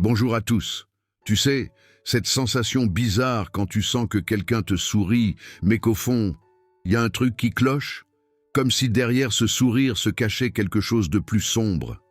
Bonjour à tous. Tu sais, cette sensation bizarre quand tu sens que quelqu'un te sourit, mais qu'au fond, il y a un truc qui cloche, comme si derrière ce sourire se cachait quelque chose de plus sombre.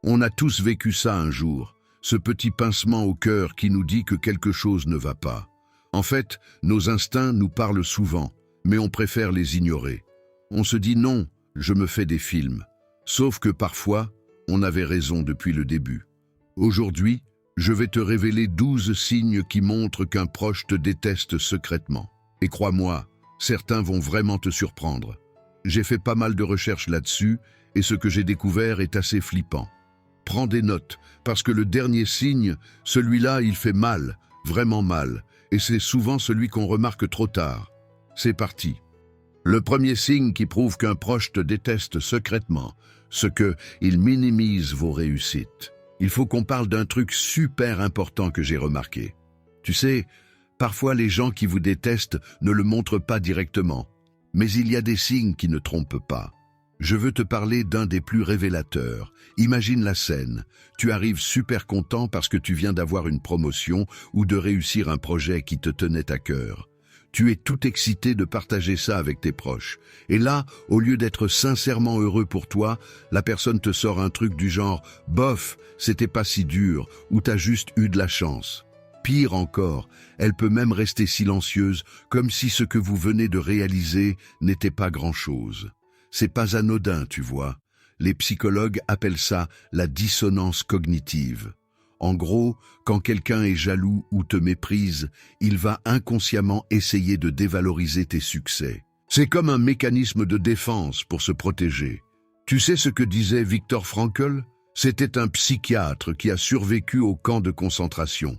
On a tous vécu ça un jour, ce petit pincement au cœur qui nous dit que quelque chose ne va pas. En fait, nos instincts nous parlent souvent, mais on préfère les ignorer. On se dit non, je me fais des films. Sauf que parfois, on avait raison depuis le début. Aujourd'hui, je vais te révéler 12 signes qui montrent qu'un proche te déteste secrètement. Et crois-moi, certains vont vraiment te surprendre. J'ai fait pas mal de recherches là-dessus, et ce que j'ai découvert est assez flippant. Prends des notes, parce que le dernier signe, celui-là, il fait mal, vraiment mal, et c'est souvent celui qu'on remarque trop tard. C'est parti. Le premier signe qui prouve qu'un proche te déteste secrètement, c'est qu'il minimise vos réussites. Il faut qu'on parle d'un truc super important que j'ai remarqué. Tu sais, parfois les gens qui vous détestent ne le montrent pas directement, mais il y a des signes qui ne trompent pas. Je veux te parler d'un des plus révélateurs. Imagine la scène. Tu arrives super content parce que tu viens d'avoir une promotion ou de réussir un projet qui te tenait à cœur. Tu es tout excité de partager ça avec tes proches. Et là, au lieu d'être sincèrement heureux pour toi, la personne te sort un truc du genre « bof, c'était pas si dur » ou « t'as juste eu de la chance ». Pire encore, elle peut même rester silencieuse, comme si ce que vous venez de réaliser n'était pas grand-chose. C'est pas anodin, tu vois. Les psychologues appellent ça la dissonance cognitive. En gros, quand quelqu'un est jaloux ou te méprise, il va inconsciemment essayer de dévaloriser tes succès. C'est comme un mécanisme de défense pour se protéger. Tu sais ce que disait Viktor Frankl? C'était un psychiatre qui a survécu au camp de concentration.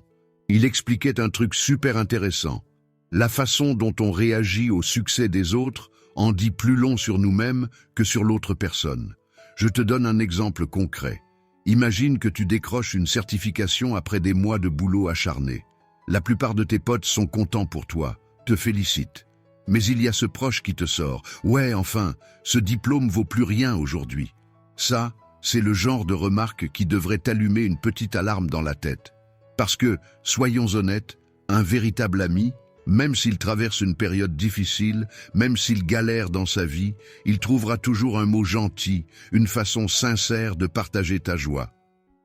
Il expliquait un truc super intéressant. La façon dont on réagit au succès des autres en dit plus long sur nous-mêmes que sur l'autre personne. Je te donne un exemple concret. Imagine que tu décroches une certification après des mois de boulot acharné. La plupart de tes potes sont contents pour toi, te félicitent. Mais il y a ce proche qui te sort. Ouais, enfin, ce diplôme vaut plus rien aujourd'hui. Ça, c'est le genre de remarque qui devrait t'allumer une petite alarme dans la tête. Parce que, soyons honnêtes, un véritable ami, même s'il traverse une période difficile, même s'il galère dans sa vie, il trouvera toujours un mot gentil, une façon sincère de partager ta joie.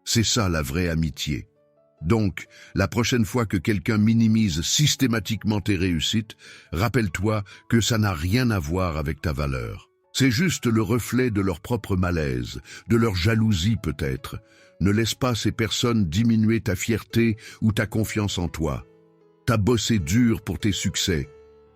C'est ça la vraie amitié. Donc, la prochaine fois que quelqu'un minimise systématiquement tes réussites, rappelle-toi que ça n'a rien à voir avec ta valeur. C'est juste le reflet de leur propre malaise, de leur jalousie peut-être. Ne laisse pas ces personnes diminuer ta fierté ou ta confiance en toi. T'as bossé dur pour tes succès.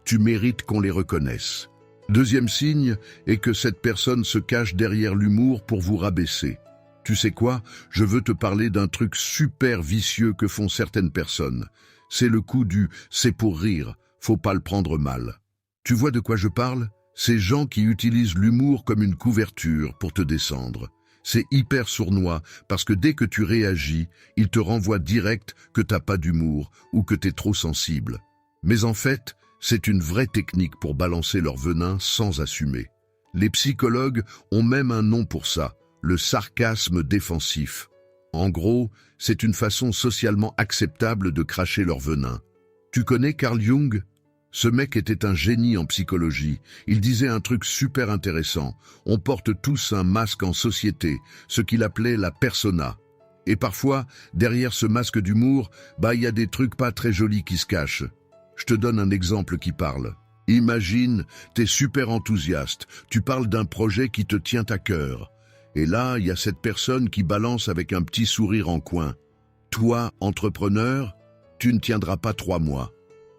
Tu mérites qu'on les reconnaisse. Deuxième signe est que cette personne se cache derrière l'humour pour vous rabaisser. Tu sais quoi? Je veux te parler d'un truc super vicieux que font certaines personnes. C'est le coup du « c'est pour rire, faut pas le prendre mal ». Tu vois de quoi je parle? Ces gens qui utilisent l'humour comme une couverture pour te descendre. C'est hyper sournois parce que dès que tu réagis, ils te renvoient direct que t'as pas d'humour ou que t'es trop sensible. Mais en fait, c'est une vraie technique pour balancer leur venin sans assumer. Les psychologues ont même un nom pour ça, le sarcasme défensif. En gros, c'est une façon socialement acceptable de cracher leur venin. Tu connais Carl Jung? Ce mec était un génie en psychologie. Il disait un truc super intéressant. On porte tous un masque en société, ce qu'il appelait la persona. Et parfois, derrière ce masque d'humour, il y a des trucs pas très jolis qui se cachent. Je te donne un exemple qui parle. Imagine, t'es super enthousiaste, tu parles d'un projet qui te tient à cœur. Et là, il y a cette personne qui balance avec un petit sourire en coin. Toi, entrepreneur, tu ne tiendras pas 3 mois.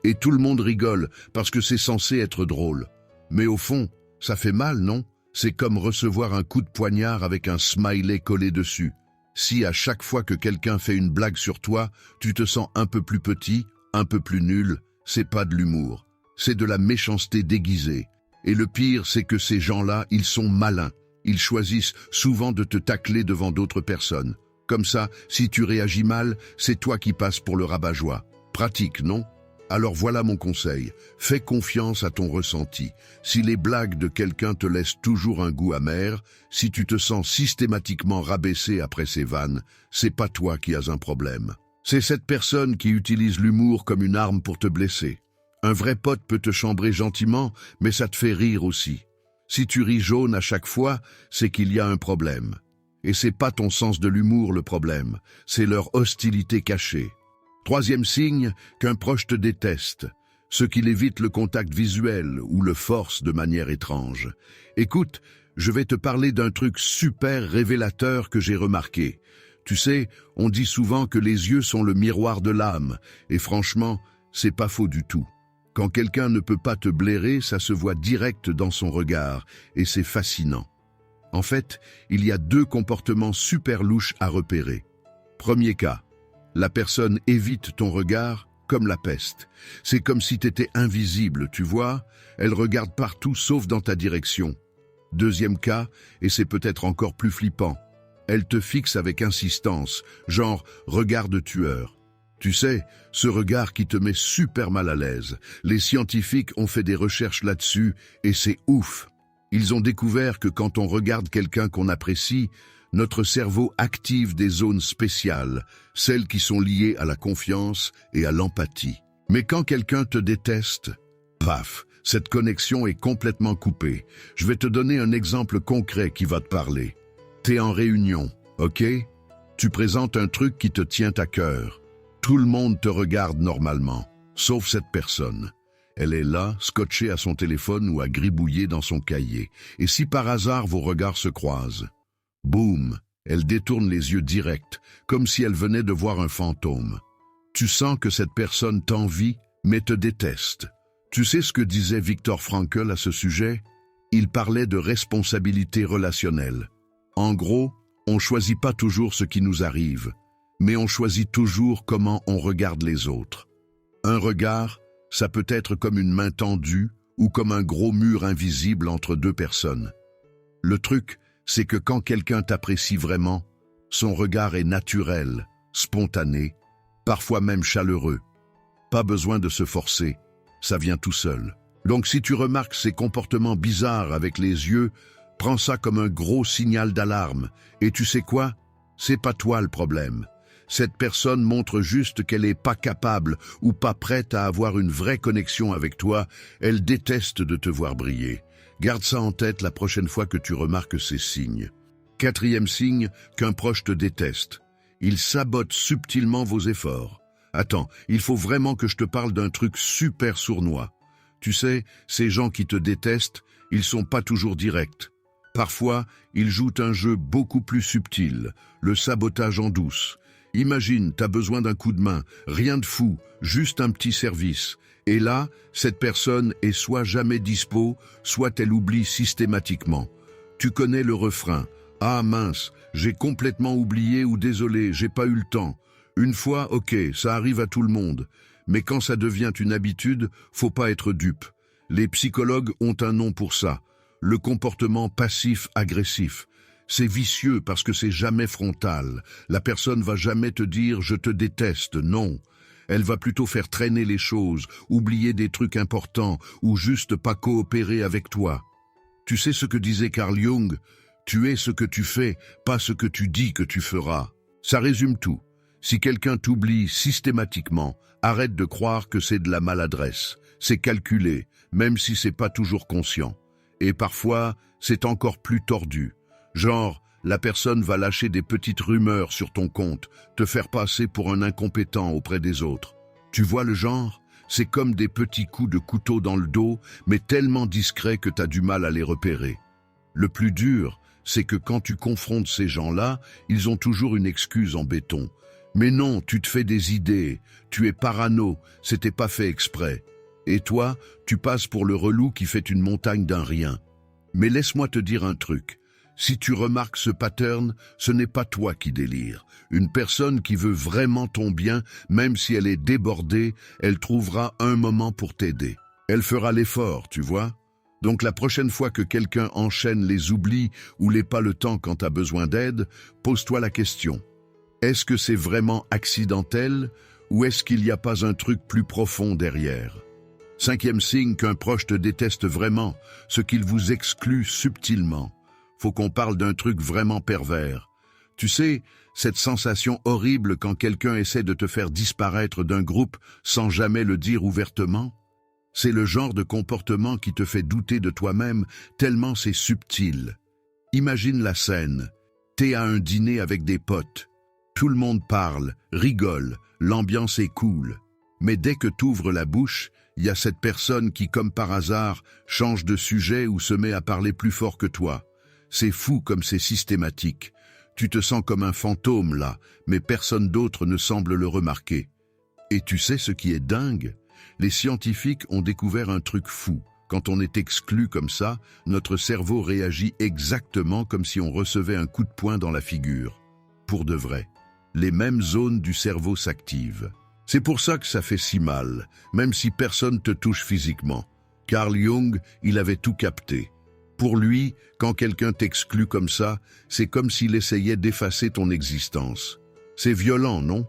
Et tout le monde rigole parce que c'est censé être drôle. Mais au fond, ça fait mal, non? C'est comme recevoir un coup de poignard avec un smiley collé dessus. Si à chaque fois que quelqu'un fait une blague sur toi, tu te sens un peu plus petit, un peu plus nul, c'est pas de l'humour. C'est de la méchanceté déguisée. Et le pire, c'est que ces gens-là, ils sont malins. Ils choisissent souvent de te tacler devant d'autres personnes. Comme ça, si tu réagis mal, c'est toi qui passes pour le rabat-joie. Pratique, non? Alors voilà mon conseil, fais confiance à ton ressenti. Si les blagues de quelqu'un te laissent toujours un goût amer, si tu te sens systématiquement rabaissé après ces vannes, c'est pas toi qui as un problème. C'est cette personne qui utilise l'humour comme une arme pour te blesser. Un vrai pote peut te chambrer gentiment, mais ça te fait rire aussi. Si tu ris jaune à chaque fois, c'est qu'il y a un problème. Et c'est pas ton sens de l'humour le problème, c'est leur hostilité cachée. Troisième signe, qu'un proche te déteste, ce qu'il évite le contact visuel ou le force de manière étrange. Écoute, je vais te parler d'un truc super révélateur que j'ai remarqué. Tu sais, on dit souvent que les yeux sont le miroir de l'âme, et franchement, c'est pas faux du tout. Quand quelqu'un ne peut pas te blairer, ça se voit direct dans son regard, et c'est fascinant. En fait, il y a deux comportements super louches à repérer. Premier cas. La personne évite ton regard comme la peste. C'est comme si t'étais invisible, tu vois. Elle regarde partout sauf dans ta direction. Deuxième cas, et c'est peut-être encore plus flippant. Elle te fixe avec insistance, genre regard de tueur. Tu sais, ce regard qui te met super mal à l'aise. Les scientifiques ont fait des recherches là-dessus et c'est ouf. Ils ont découvert que quand on regarde quelqu'un qu'on apprécie, notre cerveau active des zones spéciales, celles qui sont liées à la confiance et à l'empathie. Mais quand quelqu'un te déteste, paf, cette connexion est complètement coupée. Je vais te donner un exemple concret qui va te parler. T'es en réunion, ok? Tu présentes un truc qui te tient à cœur. Tout le monde te regarde normalement, sauf cette personne. Elle est là, scotchée à son téléphone ou à gribouiller dans son cahier. Et si par hasard vos regards se croisent, boum, elle détourne les yeux directs, comme si elle venait de voir un fantôme. Tu sens que cette personne t'envie, mais te déteste. Tu sais ce que disait Viktor Frankl à ce sujet? Il parlait de responsabilité relationnelle. En gros, on choisit pas toujours ce qui nous arrive, mais on choisit toujours comment on regarde les autres. Un regard, ça peut être comme une main tendue ou comme un gros mur invisible entre deux personnes. Le truc, c'est que quand quelqu'un t'apprécie vraiment, son regard est naturel, spontané, parfois même chaleureux. Pas besoin de se forcer, ça vient tout seul. Donc si tu remarques ces comportements bizarres avec les yeux, prends ça comme un gros signal d'alarme. Et tu sais quoi? C'est pas toi le problème. Cette personne montre juste qu'elle n'est pas capable ou pas prête à avoir une vraie connexion avec toi. Elle déteste de te voir briller. Garde ça en tête la prochaine fois que tu remarques ces signes. Quatrième signe, qu'un proche te déteste. Il sabote subtilement vos efforts. Attends, il faut vraiment que je te parle d'un truc super sournois. Tu sais, ces gens qui te détestent, ils sont pas toujours directs. Parfois, ils jouent un jeu beaucoup plus subtil, le sabotage en douce. Imagine, t'as besoin d'un coup de main, rien de fou, juste un petit service. Et là, cette personne est soit jamais dispo, soit elle oublie systématiquement. Tu connais le refrain. Ah mince, j'ai complètement oublié ou désolé, j'ai pas eu le temps. Une fois, ok, ça arrive à tout le monde. Mais quand ça devient une habitude, faut pas être dupe. Les psychologues ont un nom pour ça. Le comportement passif-agressif. C'est vicieux parce que c'est jamais frontal. La personne va jamais te dire « je te déteste », non. Elle va plutôt faire traîner les choses, oublier des trucs importants ou juste pas coopérer avec toi. Tu sais ce que disait Carl Jung? Tu es ce que tu fais, pas ce que tu dis que tu feras. Ça résume tout. Si quelqu'un t'oublie systématiquement, arrête de croire que c'est de la maladresse. C'est calculé, même si c'est pas toujours conscient. Et parfois, c'est encore plus tordu. Genre, la personne va lâcher des petites rumeurs sur ton compte, te faire passer pour un incompétent auprès des autres. Tu vois le genre? C'est comme des petits coups de couteau dans le dos, mais tellement discrets que t'as du mal à les repérer. Le plus dur, c'est que quand tu confrontes ces gens-là, ils ont toujours une excuse en béton. Mais non, tu te fais des idées, tu es parano, c'était pas fait exprès. Et toi, tu passes pour le relou qui fait une montagne d'un rien. Mais laisse-moi te dire un truc. Si tu remarques ce pattern, ce n'est pas toi qui délire. Une personne qui veut vraiment ton bien, même si elle est débordée, elle trouvera un moment pour t'aider. Elle fera l'effort, tu vois. Donc la prochaine fois que quelqu'un enchaîne les oublis ou les pas le temps quand tu as besoin d'aide, pose-toi la question. Est-ce que c'est vraiment accidentel ou est-ce qu'il n'y a pas un truc plus profond derrière? Cinquième signe qu'un proche te déteste vraiment, ce qu'il vous exclut subtilement. Faut qu'on parle d'un truc vraiment pervers. Tu sais, cette sensation horrible quand quelqu'un essaie de te faire disparaître d'un groupe sans jamais le dire ouvertement? C'est le genre de comportement qui te fait douter de toi-même tellement c'est subtil. Imagine la scène. T'es à un dîner avec des potes. Tout le monde parle, rigole, l'ambiance est cool. Mais dès que t'ouvres la bouche, il y a cette personne qui, comme par hasard, change de sujet ou se met à parler plus fort que toi. C'est fou comme c'est systématique. Tu te sens comme un fantôme là, mais personne d'autre ne semble le remarquer. Et tu sais ce qui est dingue? Les scientifiques ont découvert un truc fou. Quand on est exclu comme ça, notre cerveau réagit exactement comme si on recevait un coup de poing dans la figure. Pour de vrai. Les mêmes zones du cerveau s'activent. C'est pour ça que ça fait si mal, même si personne te touche physiquement. Carl Jung, il avait tout capté. Pour lui, quand quelqu'un t'exclut comme ça, c'est comme s'il essayait d'effacer ton existence. C'est violent, non?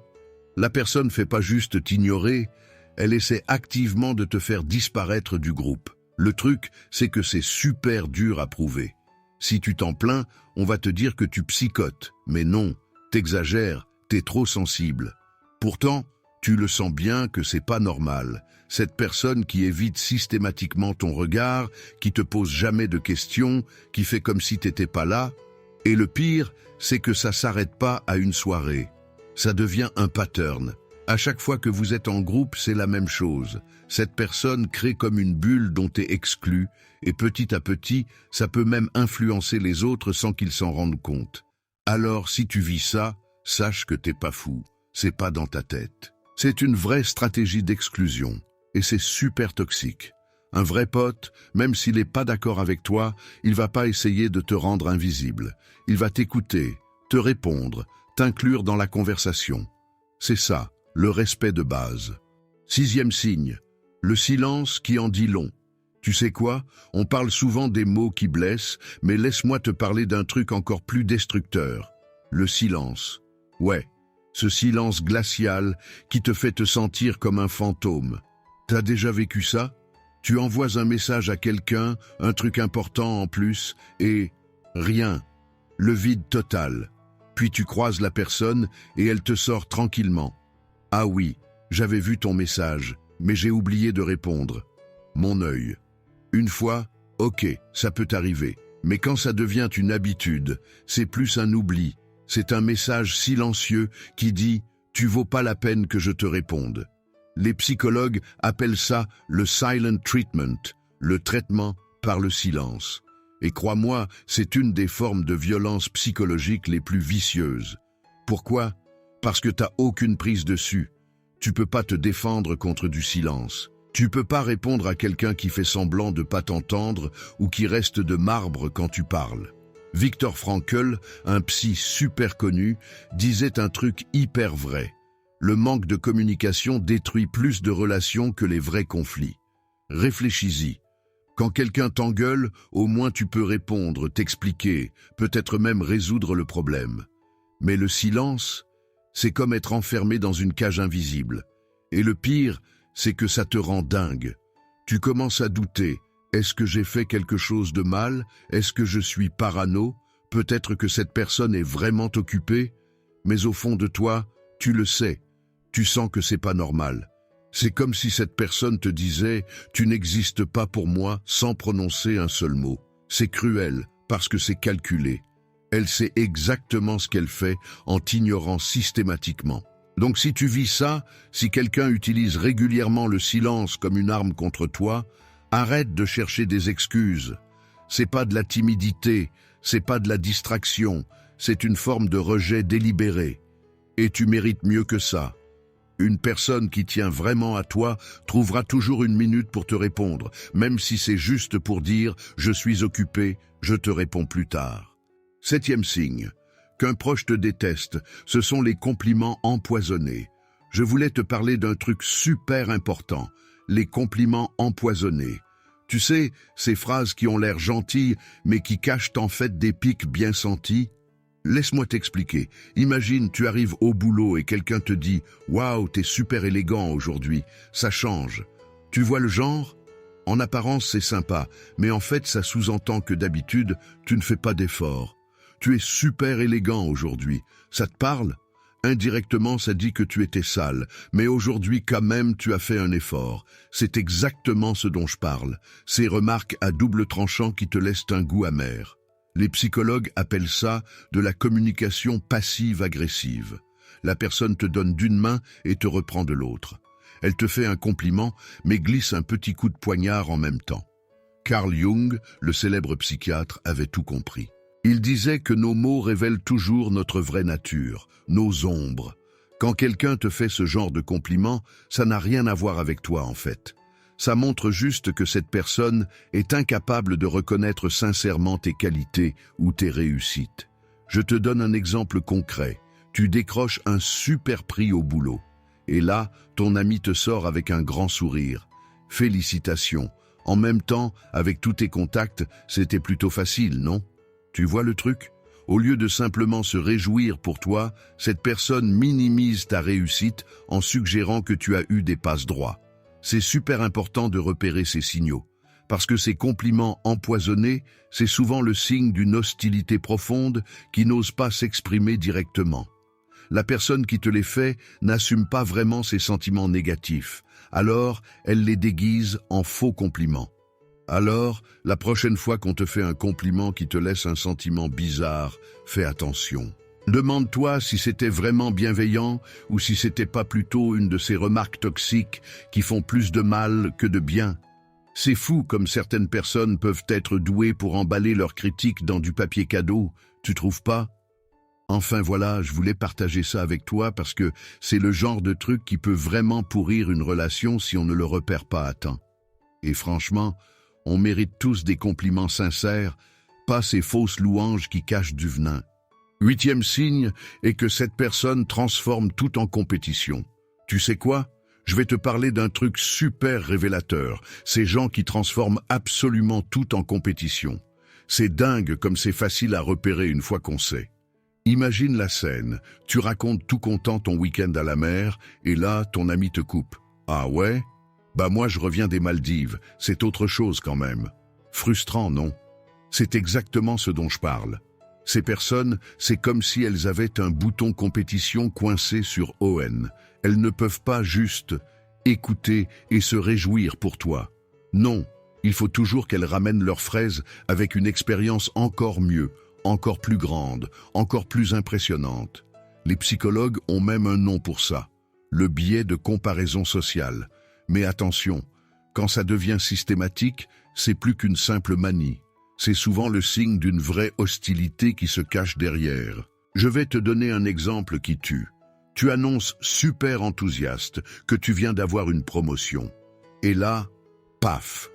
La personne fait pas juste t'ignorer, elle essaie activement de te faire disparaître du groupe. Le truc, c'est que c'est super dur à prouver. Si tu t'en plains, on va te dire que tu psychotes. Mais non, t'exagères, t'es trop sensible. Pourtant, tu le sens bien que c'est pas normal. Cette personne qui évite systématiquement ton regard, qui te pose jamais de questions, qui fait comme si t'étais pas là. Et le pire, c'est que ça s'arrête pas à une soirée. Ça devient un pattern. À chaque fois que vous êtes en groupe, c'est la même chose. Cette personne crée comme une bulle dont t'es exclu, et petit à petit, ça peut même influencer les autres sans qu'ils s'en rendent compte. Alors, si tu vis ça, sache que t'es pas fou. C'est pas dans ta tête. C'est une vraie stratégie d'exclusion, et c'est super toxique. Un vrai pote, même s'il n'est pas d'accord avec toi, il va pas essayer de te rendre invisible. Il va t'écouter, te répondre, t'inclure dans la conversation. C'est ça, le respect de base. Sixième signe, le silence qui en dit long. Tu sais quoi? On parle souvent des mots qui blessent, mais laisse-moi te parler d'un truc encore plus destructeur. Le silence. Ouais, ce silence glacial qui te fait te sentir comme un fantôme. T'as déjà vécu ça? Tu envoies un message à quelqu'un, un truc important en plus, et rien. Le vide total. Puis tu croises la personne et elle te sort tranquillement. Ah oui, j'avais vu ton message, mais j'ai oublié de répondre. Mon œil. Une fois, ok, ça peut arriver. Mais quand ça devient une habitude, c'est plus un oubli. C'est un message silencieux qui dit « Tu vaux pas la peine que je te réponde ». Les psychologues appellent ça le silent treatment, le traitement par le silence. Et crois-moi, c'est une des formes de violence psychologique les plus vicieuses. Pourquoi? Parce que t'as aucune prise dessus. Tu peux pas te défendre contre du silence. Tu peux pas répondre à quelqu'un qui fait semblant de pas t'entendre ou qui reste de marbre quand tu parles. Viktor Frankl, un psy super connu, disait un truc hyper vrai. Le manque de communication détruit plus de relations que les vrais conflits. Réfléchis-y. Quand quelqu'un t'engueule, au moins tu peux répondre, t'expliquer, peut-être même résoudre le problème. Mais le silence, c'est comme être enfermé dans une cage invisible. Et le pire, c'est que ça te rend dingue. Tu commences à douter. Est-ce que j'ai fait quelque chose de mal? Est-ce que je suis parano? Peut-être que cette personne est vraiment occupée? Mais au fond de toi, tu le sais. Tu sens que c'est pas normal. C'est comme si cette personne te disait « Tu n'existes pas pour moi » sans prononcer un seul mot. C'est cruel, parce que c'est calculé. Elle sait exactement ce qu'elle fait en t'ignorant systématiquement. Donc si tu vis ça, si quelqu'un utilise régulièrement le silence comme une arme contre toi, arrête de chercher des excuses. C'est pas de la timidité, c'est pas de la distraction, c'est une forme de rejet délibéré. Et tu mérites mieux que ça. Une personne qui tient vraiment à toi trouvera toujours une minute pour te répondre, même si c'est juste pour dire « je suis occupé, je te réponds plus tard ». Septième signe, qu'un proche te déteste, ce sont les compliments empoisonnés. Je voulais te parler d'un truc super important, les compliments empoisonnés. Tu sais, ces phrases qui ont l'air gentilles, mais qui cachent en fait des pics bien sentis. Laisse-moi t'expliquer. Imagine, tu arrives au boulot et quelqu'un te dit « Waouh, t'es super élégant aujourd'hui, ça change ». Tu vois le genre? En apparence, c'est sympa, mais en fait, ça sous-entend que d'habitude, tu ne fais pas d'efforts. Tu es super élégant aujourd'hui. Ça te parle? Indirectement, ça dit que tu étais sale, mais aujourd'hui, quand même, tu as fait un effort. C'est exactement ce dont je parle. Ces remarques à double tranchant qui te laissent un goût amer. Les psychologues appellent ça de la communication passive-agressive. La personne te donne d'une main et te reprend de l'autre. Elle te fait un compliment, mais glisse un petit coup de poignard en même temps. Carl Jung, le célèbre psychiatre, avait tout compris. Il disait que nos mots révèlent toujours notre vraie nature, nos ombres. Quand quelqu'un te fait ce genre de compliment, ça n'a rien à voir avec toi en fait. Ça montre juste que cette personne est incapable de reconnaître sincèrement tes qualités ou tes réussites. Je te donne un exemple concret. Tu décroches un super prix au boulot. Et là, ton ami te sort avec un grand sourire. Félicitations. En même temps, avec tous tes contacts, c'était plutôt facile, non? Tu vois le truc? Au lieu de simplement se réjouir pour toi, cette personne minimise ta réussite en suggérant que tu as eu des passe-droits. C'est super important de repérer ces signaux, parce que ces compliments empoisonnés, c'est souvent le signe d'une hostilité profonde qui n'ose pas s'exprimer directement. La personne qui te les fait n'assume pas vraiment ses sentiments négatifs, alors elle les déguise en faux compliments. Alors, la prochaine fois qu'on te fait un compliment qui te laisse un sentiment bizarre, fais attention. Demande-toi si c'était vraiment bienveillant ou si c'était pas plutôt une de ces remarques toxiques qui font plus de mal que de bien. C'est fou comme certaines personnes peuvent être douées pour emballer leurs critiques dans du papier cadeau, tu trouves pas? Enfin voilà, je voulais partager ça avec toi parce que c'est le genre de truc qui peut vraiment pourrir une relation si on ne le repère pas à temps. Et franchement, on mérite tous des compliments sincères, pas ces fausses louanges qui cachent du venin. 8e signe est que cette personne transforme tout en compétition. Tu sais quoi? Je vais te parler d'un truc super révélateur, ces gens qui transforment absolument tout en compétition. C'est dingue comme c'est facile à repérer une fois qu'on sait. Imagine la scène, tu racontes tout content ton week-end à la mer, et là, ton ami te coupe. Ah ouais? Bah moi je reviens des Maldives, c'est autre chose quand même. Frustrant, non? C'est exactement ce dont je parle. Ces personnes, c'est comme si elles avaient un bouton compétition coincé sur ON. Elles ne peuvent pas juste écouter et se réjouir pour toi. Non, il faut toujours qu'elles ramènent leurs fraises avec une expérience encore mieux, encore plus grande, encore plus impressionnante. Les psychologues ont même un nom pour ça, le biais de comparaison sociale. Mais attention, quand ça devient systématique, c'est plus qu'une simple manie. C'est souvent le signe d'une vraie hostilité qui se cache derrière. Je vais te donner un exemple qui tue. Tu annonces super enthousiaste que tu viens d'avoir une promotion. Et là, paf,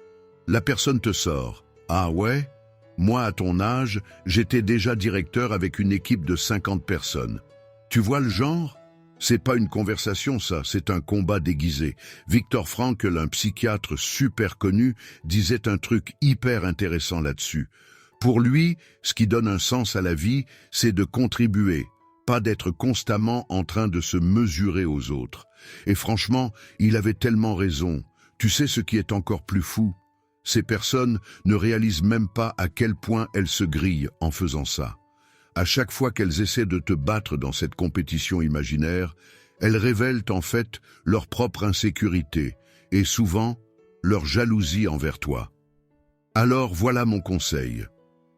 la personne te sort. Ah ouais? Moi, à ton âge, j'étais déjà directeur avec une équipe de 50 personnes. Tu vois le genre? C'est pas une conversation, ça, c'est un combat déguisé. Viktor Frankl, un psychiatre super connu, disait un truc hyper intéressant là-dessus. Pour lui, ce qui donne un sens à la vie, c'est de contribuer, pas d'être constamment en train de se mesurer aux autres. Et franchement, il avait tellement raison. Tu sais ce qui est encore plus fou? Ces personnes ne réalisent même pas à quel point elles se grillent en faisant ça. À chaque fois qu'elles essaient de te battre dans cette compétition imaginaire, elles révèlent en fait leur propre insécurité et souvent leur jalousie envers toi. Alors voilà mon conseil.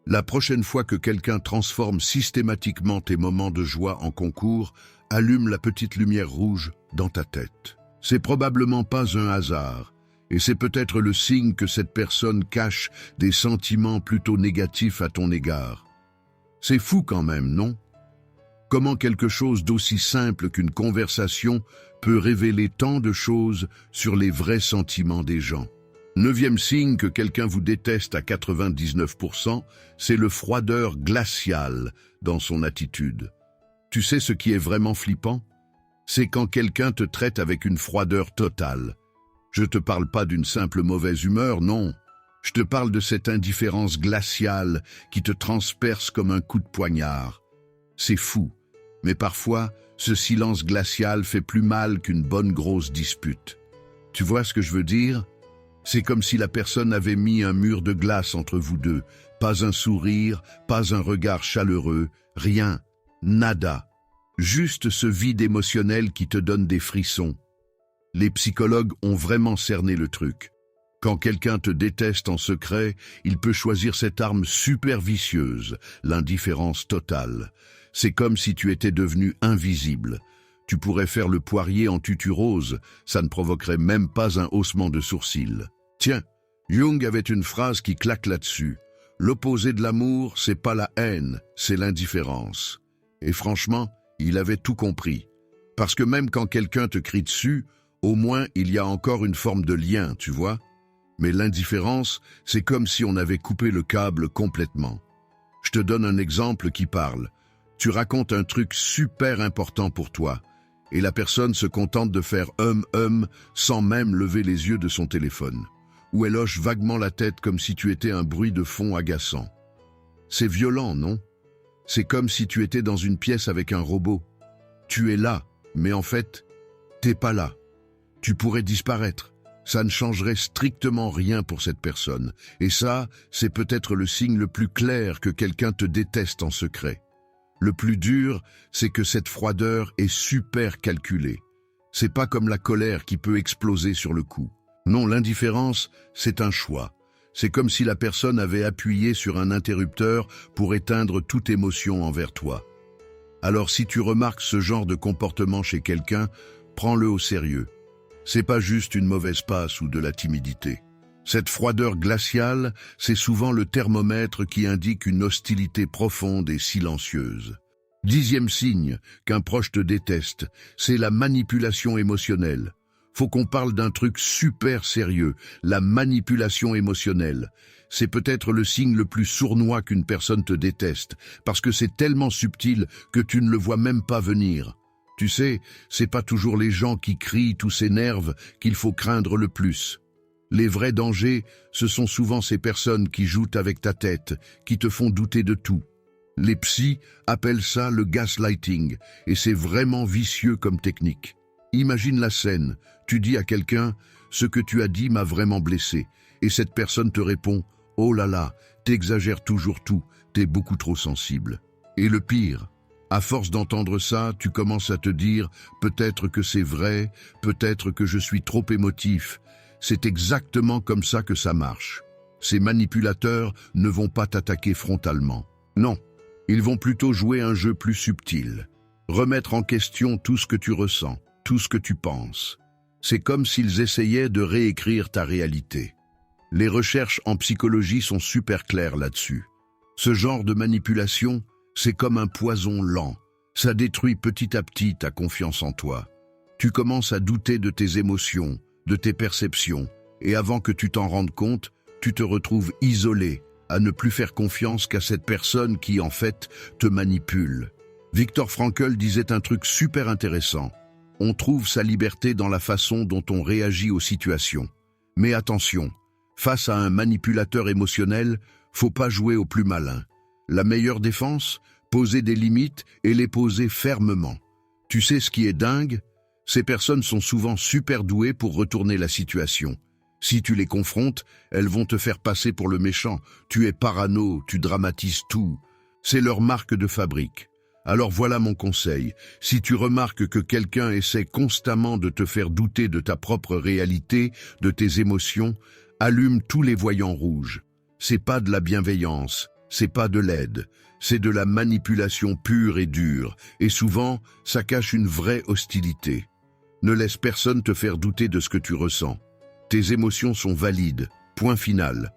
La prochaine fois que quelqu'un transforme systématiquement tes moments de joie en concours, allume la petite lumière rouge dans ta tête. C'est probablement pas un hasard, et c'est peut-être le signe que cette personne cache des sentiments plutôt négatifs à ton égard. C'est fou quand même, non? Comment quelque chose d'aussi simple qu'une conversation peut révéler tant de choses sur les vrais sentiments des gens? 9e signe que quelqu'un vous déteste à 99%, c'est le froideur glacial dans son attitude. Tu sais ce qui est vraiment flippant? C'est quand quelqu'un te traite avec une froideur totale. Je te parle pas d'une simple mauvaise humeur, non. Je te parle de cette indifférence glaciale qui te transperce comme un coup de poignard. C'est fou, mais parfois, ce silence glacial fait plus mal qu'une bonne grosse dispute. Tu vois ce que je veux dire? C'est comme si la personne avait mis un mur de glace entre vous deux. Pas un sourire, pas un regard chaleureux, rien, nada. Juste ce vide émotionnel qui te donne des frissons. Les psychologues ont vraiment cerné le truc. Quand quelqu'un te déteste en secret, il peut choisir cette arme super vicieuse, l'indifférence totale. C'est comme si tu étais devenu invisible. Tu pourrais faire le poirier en tutu rose, ça ne provoquerait même pas un haussement de sourcils. Tiens, Jung avait une phrase qui claque là-dessus. L'opposé de l'amour, c'est pas la haine, c'est l'indifférence. Et franchement, il avait tout compris. Parce que même quand quelqu'un te crie dessus, au moins il y a encore une forme de lien, tu vois. Mais l'indifférence, c'est comme si on avait coupé le câble complètement. Je te donne un exemple qui parle. Tu racontes un truc super important pour toi, et la personne se contente de faire sans même lever les yeux de son téléphone. Ou elle hoche vaguement la tête comme si tu étais un bruit de fond agaçant. C'est violent, non? C'est comme si tu étais dans une pièce avec un robot. Tu es là, mais en fait, t'es pas là. Tu pourrais disparaître. Ça ne changerait strictement rien pour cette personne. Et ça, c'est peut-être le signe le plus clair que quelqu'un te déteste en secret. Le plus dur, c'est que cette froideur est super calculée. C'est pas comme la colère qui peut exploser sur le coup. Non, l'indifférence, c'est un choix. C'est comme si la personne avait appuyé sur un interrupteur pour éteindre toute émotion envers toi. Alors si tu remarques ce genre de comportement chez quelqu'un, prends-le au sérieux. C'est pas juste une mauvaise passe ou de la timidité. Cette froideur glaciale, c'est souvent le thermomètre qui indique une hostilité profonde et silencieuse. 10e signe qu'un proche te déteste, c'est la manipulation émotionnelle. Faut qu'on parle d'un truc super sérieux, la manipulation émotionnelle. C'est peut-être le signe le plus sournois qu'une personne te déteste, parce que c'est tellement subtil que tu ne le vois même pas venir. Tu sais, c'est pas toujours les gens qui crient ou s'énervent qu'il faut craindre le plus. Les vrais dangers, ce sont souvent ces personnes qui jouent avec ta tête, qui te font douter de tout. Les psys appellent ça le gaslighting, et c'est vraiment vicieux comme technique. Imagine la scène, tu dis à quelqu'un « ce que tu as dit m'a vraiment blessé », et cette personne te répond « oh là là, t'exagères toujours tout, t'es beaucoup trop sensible ». Et le pire, à force d'entendre ça, tu commences à te dire « peut-être que c'est vrai, peut-être que je suis trop émotif ». C'est exactement comme ça que ça marche. Ces manipulateurs ne vont pas t'attaquer frontalement. Non, ils vont plutôt jouer un jeu plus subtil. Remettre en question tout ce que tu ressens, tout ce que tu penses. C'est comme s'ils essayaient de réécrire ta réalité. Les recherches en psychologie sont super claires là-dessus. Ce genre de manipulation, c'est comme un poison lent. Ça détruit petit à petit ta confiance en toi. Tu commences à douter de tes émotions, de tes perceptions, et avant que tu t'en rendes compte, tu te retrouves isolé, à ne plus faire confiance qu'à cette personne qui, en fait, te manipule. Viktor Frankl disait un truc super intéressant. On trouve sa liberté dans la façon dont on réagit aux situations. Mais attention, face à un manipulateur émotionnel, faut pas jouer au plus malin. La meilleure défense, poser des limites et les poser fermement. Tu sais ce qui est dingue? Ces personnes sont souvent super douées pour retourner la situation. Si tu les confrontes, elles vont te faire passer pour le méchant. Tu es parano, tu dramatises tout. C'est leur marque de fabrique. Alors voilà mon conseil. Si tu remarques que quelqu'un essaie constamment de te faire douter de ta propre réalité, de tes émotions, allume tous les voyants rouges. C'est pas de la bienveillance, c'est pas de l'aide. C'est de la manipulation pure et dure. Et souvent, ça cache une vraie hostilité. Ne laisse personne te faire douter de ce que tu ressens. Tes émotions sont valides. Point final.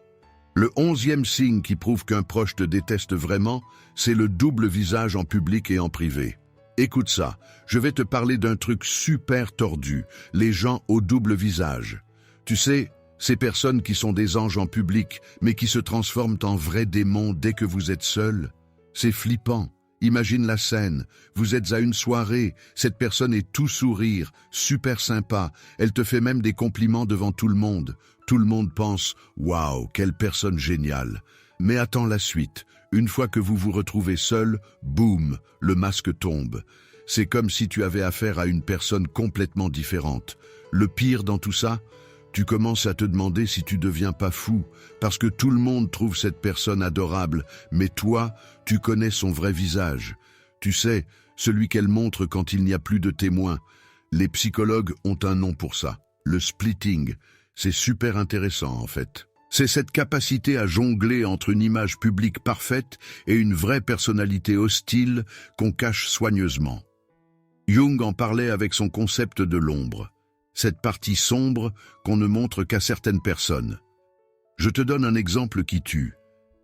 Le 11e signe qui prouve qu'un proche te déteste vraiment, c'est le double visage en public et en privé. Écoute ça, je vais te parler d'un truc super tordu, les gens au double visage. Tu sais, ces personnes qui sont des anges en public, mais qui se transforment en vrais démons dès que vous êtes seul. C'est flippant. Imagine la scène, vous êtes à une soirée, cette personne est tout sourire, super sympa, elle te fait même des compliments devant tout le monde. Tout le monde pense « Waouh, quelle personne géniale !» Mais attends la suite. Une fois que vous vous retrouvez seul, boum, le masque tombe. C'est comme si tu avais affaire à une personne complètement différente. Le pire dans tout ça, tu commences à te demander si tu deviens pas fou, parce que tout le monde trouve cette personne adorable, mais toi, tu connais son vrai visage. Tu sais, celui qu'elle montre quand il n'y a plus de témoins. Les psychologues ont un nom pour ça, le splitting. C'est super intéressant en fait. C'est cette capacité à jongler entre une image publique parfaite et une vraie personnalité hostile qu'on cache soigneusement. Jung en parlait avec son concept de l'ombre, cette partie sombre qu'on ne montre qu'à certaines personnes. Je te donne un exemple qui tue.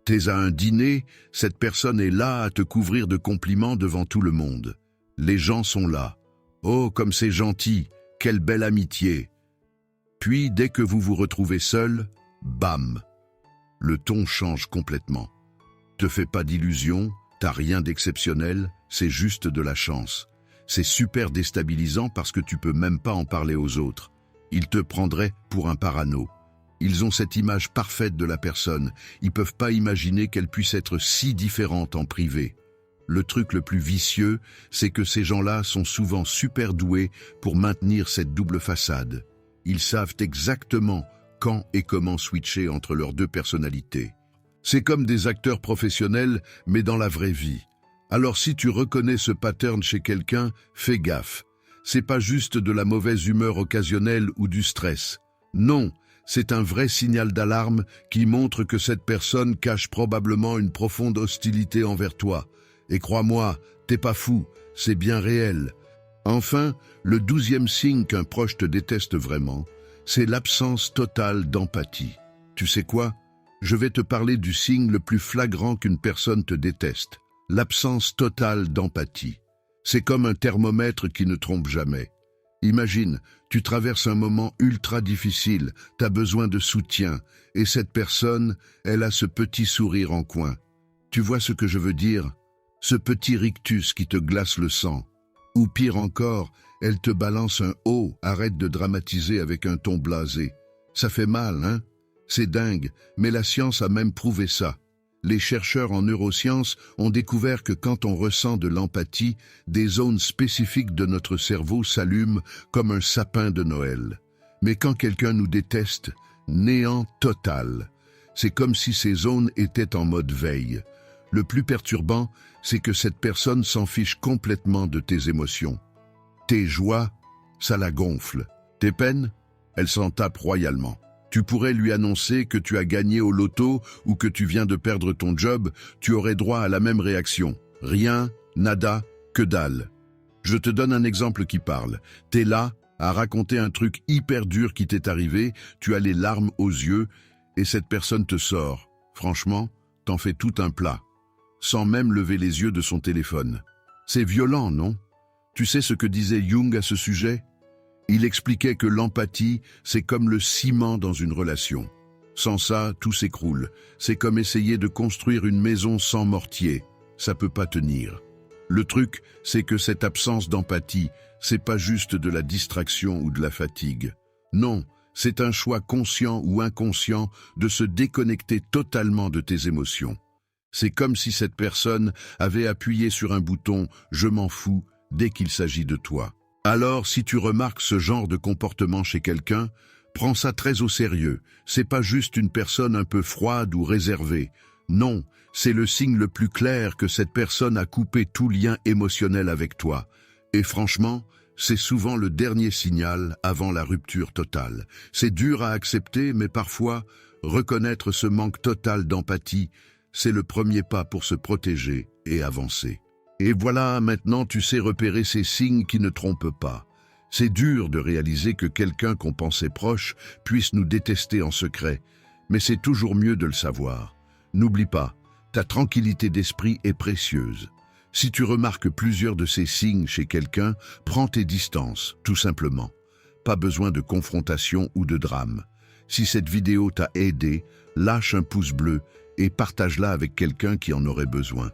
T'es à un dîner, cette personne est là à te couvrir de compliments devant tout le monde. Les gens sont là. Oh, comme c'est gentil, quelle belle amitié. Puis, dès que vous vous retrouvez seul, bam, le ton change complètement. Te fais pas d'illusions, t'as rien d'exceptionnel, c'est juste de la chance. C'est super déstabilisant parce que tu peux même pas en parler aux autres. Ils te prendraient pour un parano. Ils ont cette image parfaite de la personne, ils peuvent pas imaginer qu'elle puisse être si différente en privé. Le truc le plus vicieux, c'est que ces gens-là sont souvent super doués pour maintenir cette double façade. Ils savent exactement quand et comment switcher entre leurs deux personnalités. C'est comme des acteurs professionnels, mais dans la vraie vie. Alors si tu reconnais ce pattern chez quelqu'un, fais gaffe. C'est pas juste de la mauvaise humeur occasionnelle ou du stress. Non, c'est un vrai signal d'alarme qui montre que cette personne cache probablement une profonde hostilité envers toi. Et crois-moi, t'es pas fou, c'est bien réel. Enfin, le 12e signe qu'un proche te déteste vraiment, c'est l'absence totale d'empathie. Tu sais quoi? Je vais te parler du signe le plus flagrant qu'une personne te déteste. L'absence totale d'empathie. C'est comme un thermomètre qui ne trompe jamais. Imagine, tu traverses un moment ultra difficile, t'as besoin de soutien, et cette personne, elle a ce petit sourire en coin. Tu vois ce que je veux dire? Ce petit rictus qui te glace le sang. Ou pire encore, elle te balance un « oh », arrête de dramatiser avec un ton blasé. Ça fait mal, hein? C'est dingue, mais la science a même prouvé ça. Les chercheurs en neurosciences ont découvert que quand on ressent de l'empathie, des zones spécifiques de notre cerveau s'allument comme un sapin de Noël. Mais quand quelqu'un nous déteste, néant total. C'est comme si ces zones étaient en mode veille. Le plus perturbant, c'est que cette personne s'en fiche complètement de tes émotions. Tes joies, ça la gonfle. Tes peines, elle s'en tape royalement. Tu pourrais lui annoncer que tu as gagné au loto ou que tu viens de perdre ton job, tu aurais droit à la même réaction. Rien, nada, que dalle. Je te donne un exemple qui parle. T'es là, à raconter un truc hyper dur qui t'est arrivé, tu as les larmes aux yeux, et cette personne te sort. Franchement, t'en fais tout un plat, sans même lever les yeux de son téléphone. C'est violent, non? Tu sais ce que disait Jung à ce sujet? Il expliquait que l'empathie, c'est comme le ciment dans une relation. Sans ça, tout s'écroule. C'est comme essayer de construire une maison sans mortier. Ça peut pas tenir. Le truc, c'est que cette absence d'empathie, c'est pas juste de la distraction ou de la fatigue. Non, c'est un choix conscient ou inconscient de se déconnecter totalement de tes émotions. C'est comme si cette personne avait appuyé sur un bouton « je m'en fous » dès qu'il s'agit de toi. Alors, si tu remarques ce genre de comportement chez quelqu'un, prends ça très au sérieux. C'est pas juste une personne un peu froide ou réservée. Non, c'est le signe le plus clair que cette personne a coupé tout lien émotionnel avec toi. Et franchement, c'est souvent le dernier signal avant la rupture totale. C'est dur à accepter, mais parfois, reconnaître ce manque total d'empathie, c'est le premier pas pour se protéger et avancer. Et voilà, maintenant tu sais repérer ces signes qui ne trompent pas. C'est dur de réaliser que quelqu'un qu'on pensait proche puisse nous détester en secret, mais c'est toujours mieux de le savoir. N'oublie pas, ta tranquillité d'esprit est précieuse. Si tu remarques plusieurs de ces signes chez quelqu'un, prends tes distances, tout simplement. Pas besoin de confrontation ou de drame. Si cette vidéo t'a aidé, lâche un pouce bleu et partage-la avec quelqu'un qui en aurait besoin.